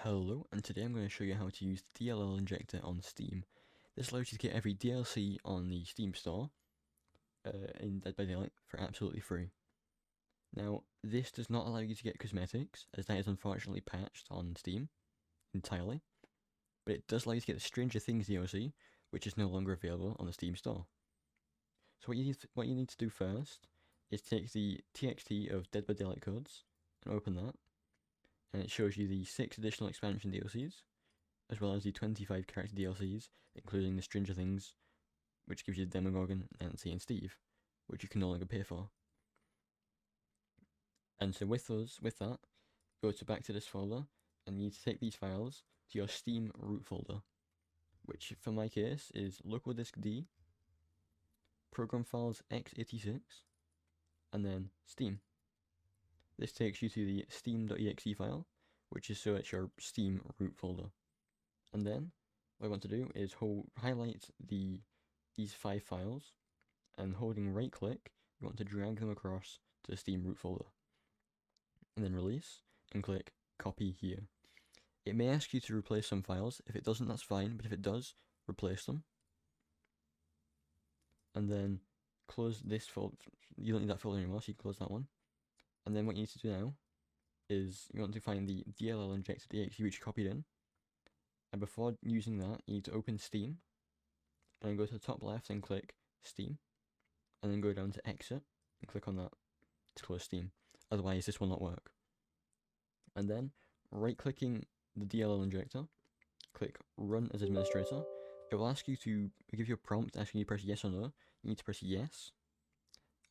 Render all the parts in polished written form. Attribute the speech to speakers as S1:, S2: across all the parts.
S1: Hello, and today I'm going to show you how to use the DLL Injector on Steam. This allows you to get every DLC on the Steam store in Dead by Daylight for absolutely free. Now, this does not allow you to get cosmetics, as that is unfortunately patched on Steam entirely, but it does allow you to get the Stranger Things DLC, which is no longer available on the Steam store. So what you need to do first is take the TXT of Dead by Daylight codes and open that, and it shows you the 6 additional expansion DLCs, as well as the 25 character DLCs, including the Stranger Things, which gives you Demogorgon, Nancy, and Steve, which you can no longer pay for. And so with that, go back to this folder, and you need to take these files to your Steam root folder, which for my case is local disk D, program files x86, and then Steam. This takes you to the steam.exe file, which is your Steam root folder. And then what I want to do is highlight these 5 files, and holding right click, you want to drag them across to the Steam root folder. And then release, and click copy here. It may ask you to replace some files. If it doesn't, that's fine, but if it does, replace them. And then close this folder. You don't need that folder anymore, so you can close that one. And then what you need to do now is you want to find the DLL Injector.exe which you copied in. And before using that, you need to open Steam, and then go to the top left and click Steam, and then go down to Exit and click on that to close Steam. Otherwise, this will not work. And then right-clicking the DLL Injector, click Run as Administrator. It will ask you to give you a prompt asking you to press yes or no. You need to press yes.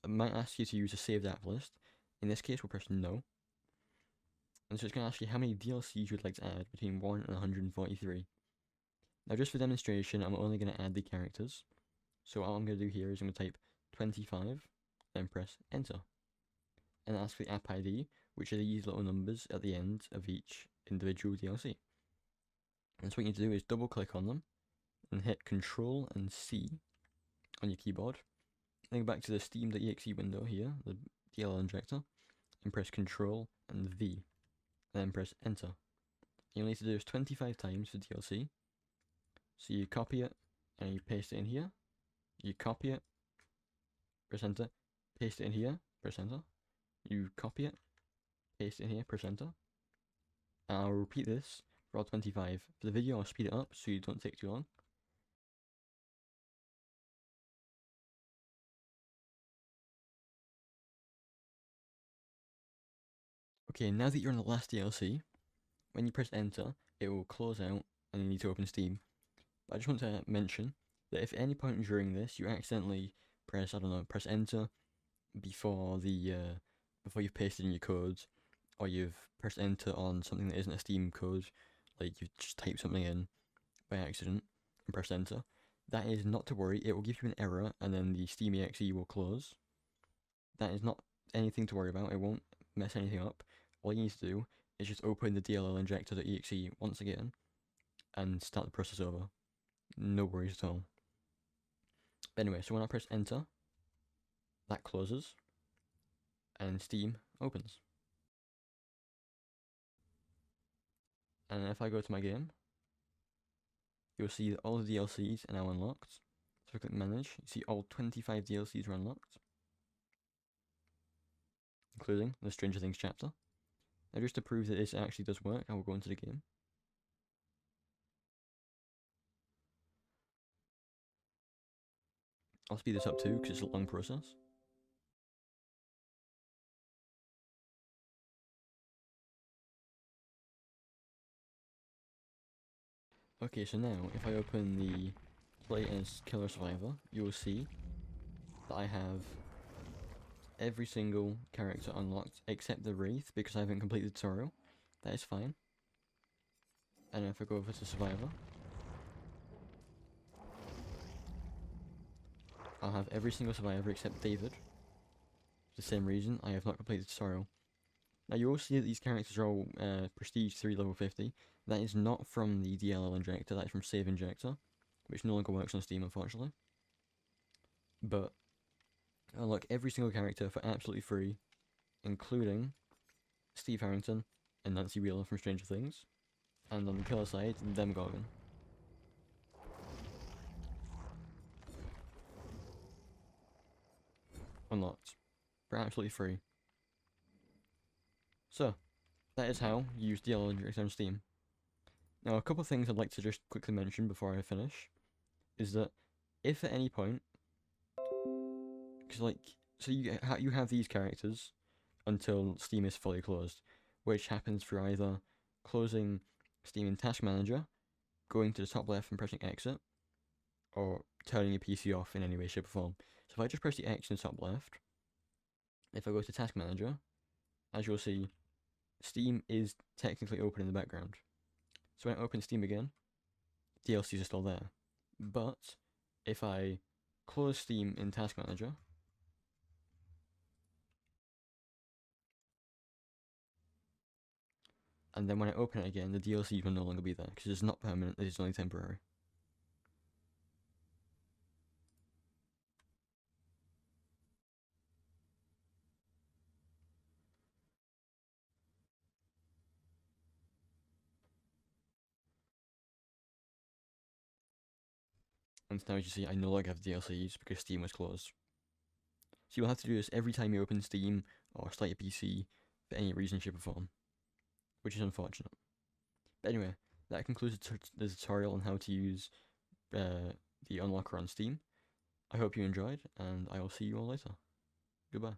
S1: It might ask you to use a saved app list. In this case, we'll press no. And so it's going to ask you how many DLCs you'd like to add between 1 and 143. Now, just for demonstration, I'm only going to add the characters. So what I'm going to do here is I'm going to type 25 and press enter. And ask for the app ID, which are these little numbers at the end of each individual DLC. And so what you need to do is double click on them and hit Control and C on your keyboard. Then go back to the Steam.exe window here, the DLL Injector, and press Control and V, and then press enter. You'll need to do this 25 times for DLC. So you copy it and you paste it in here. You copy it, press enter, paste it in here, press enter. You copy it, paste it in here, press enter. And I'll repeat this for all 25. For the video, I'll speed it up so you don't take too long. Okay, now that you're on the last DLC, when you press enter, it will close out and you need to open Steam. But I just want to mention that if at any point during this you accidentally press enter before you've pasted in your codes, or you've pressed enter on something that isn't a Steam code, like you've just typed something in by accident and pressed enter, that is not to worry. It will give you an error and then the Steam exe will close. That is not anything to worry about. It won't mess anything up. All you need to do is just open the DLL Injector.exe once again and start the process over. No worries at all. But anyway, so when I press enter, that closes and Steam opens. And if I go to my game, you'll see that all the DLCs are now unlocked. So if I click manage, you see all 25 DLCs are unlocked, including the Stranger Things chapter. Now just to prove that this actually does work, I will go into the game. I'll speed this up too, because it's a long process. Okay, so now, if I open the Play as Killer Survivor, you will see that I have every single character unlocked except the Wraith, because I haven't completed the tutorial. That is fine. And if I go over to Survivor, I'll have every single survivor except David. For the same reason, I have not completed the tutorial. Now you will see that these characters are all Prestige 3 level 50. That is not from the DLL Injector, that is from Save Injector, which no longer works on Steam unfortunately. But I unlock every single character for absolutely free, including Steve Harrington and Nancy Wheeler from Stranger Things. And on the killer side, Demogorgon. Unlocked. For absolutely free. So, that is how you use DLL Injector on Steam. Now, a couple of things I'd like to just quickly mention before I finish is that if at any point, because so you have these characters until Steam is fully closed, which happens through either closing Steam in Task Manager, going to the top left and pressing exit, or turning your PC off in any way, shape, or form. So if I just press the X in the top left, if I go to Task Manager, as you'll see, Steam is technically open in the background. So when I open Steam again, DLCs are still there. But if I close Steam in Task Manager, and then when I open it again, the DLCs will no longer be there because it's not permanent, it is only temporary. And now as you see, I no longer have DLCs because Steam was closed. So you'll have to do this every time you open Steam or start your PC for any reason, shape, or form, which is unfortunate. But anyway, that concludes the tutorial on how to use the unlocker on Steam. I hope you enjoyed, and I will see you all later. Goodbye.